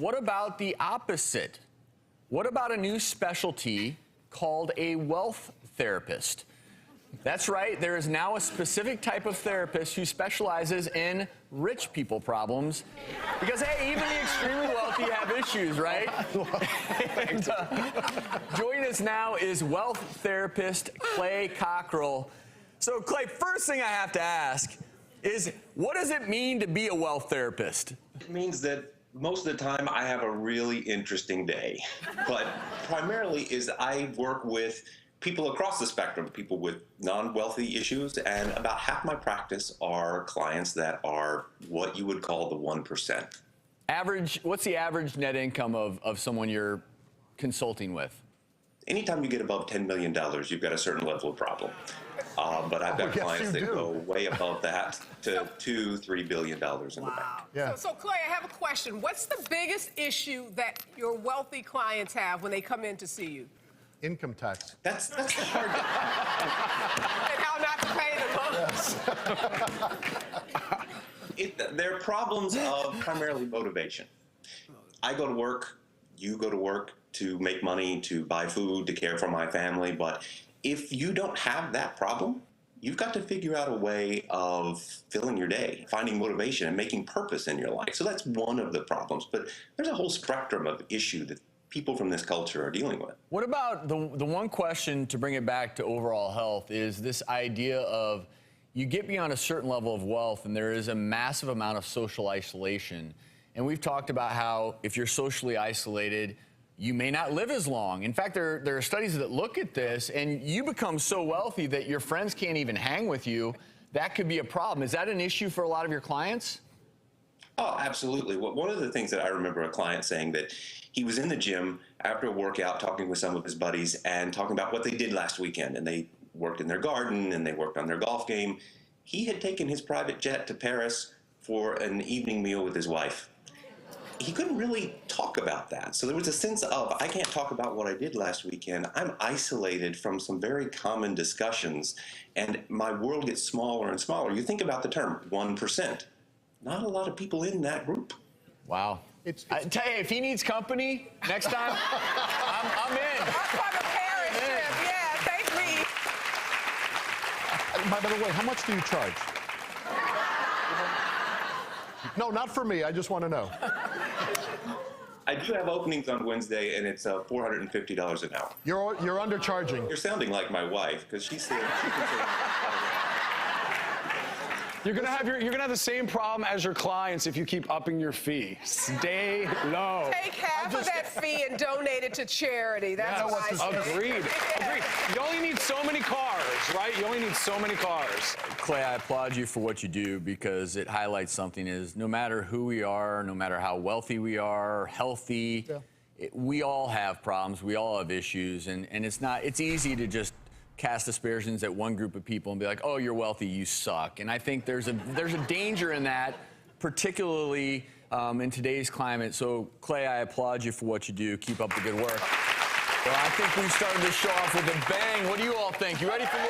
what about the opposite? What about a new specialty called a wealth therapist? That's right, there is now a specific type of therapist who specializes in rich people problems. Because, hey, even the extremely wealthy have issues, right? And, joining us now is wealth therapist Clay Cockrell. So, Clay, first thing I have to ask is, what does it mean to be a wealth therapist? It means that most of the time I have a really interesting day. But primarily is I work with people across the spectrum, people with non-wealthy issues, and about half my practice are clients that are what you would call the 1%. What's the average net income of someone you're consulting with? Anytime you get above $10 million, you've got a certain level of problem. But I've got clients that go way above that to $2, $3 billion in the bank. Yeah. So, Clay, I have a question. What's the biggest issue that your wealthy clients have when they come in to see you? Income tax. That's the hard. And how not to pay the most. They're problems of primarily motivation. I go to work, you go to work to make money, to buy food, to care for my family, but if you don't have that problem, you've got to figure out a way of filling your day, finding motivation and making purpose in your life. So that's one of the problems, but there's a whole spectrum of issue that people from this culture are dealing with. What about the one question, to bring it back to overall health, is this idea of you get beyond a certain level of wealth and there is a massive amount of social isolation. And we've talked about how if you're socially isolated, you may not live as long. In fact, there are studies that look at this, and you become so wealthy that your friends can't even hang with you. That could be a problem. Is that an issue for a lot of your clients? Oh, absolutely. Well, one of the things that I remember a client saying that he was in the gym after a workout talking with some of his buddies and talking about what they did last weekend. And they worked in their garden and they worked on their golf game. He had taken his private jet to Paris for an evening meal with his wife. He couldn't really talk about that. So there was a sense of, I can't talk about what I did last weekend. I'm isolated from some very common discussions, and my world gets smaller and smaller. You think about the term 1%. Not a lot of people in that group. Wow. I tell you, if he needs company next time, I'm in. I'm from a Paris trip. Yeah, thank me. By the way, how much do you charge? No, not for me. I just want to know. I do have openings on Wednesday, and it's $450 an hour. You're undercharging. You're sounding like my wife, because she said she can say. You're gonna have the same problem as your clients if you keep upping your fee. Stay low. Take half of that fee and donate it to charity. That's what I say. Agreed. Agreed. You only need so many cars, right? You only need so many cars. Clay, I applaud you for what you do, because it highlights something is no matter who we are, no matter how wealthy we are, healthy, we all have problems. We all have issues, and it's easy to just cast aspersions at one group of people and be like, oh, you're wealthy, you suck. And I think there's a danger in that, particularly in today's climate. So, Clay, I applaud you for what you do. Keep up the good work. Well, I think we started this show off with a bang. What do you all think? You ready for more?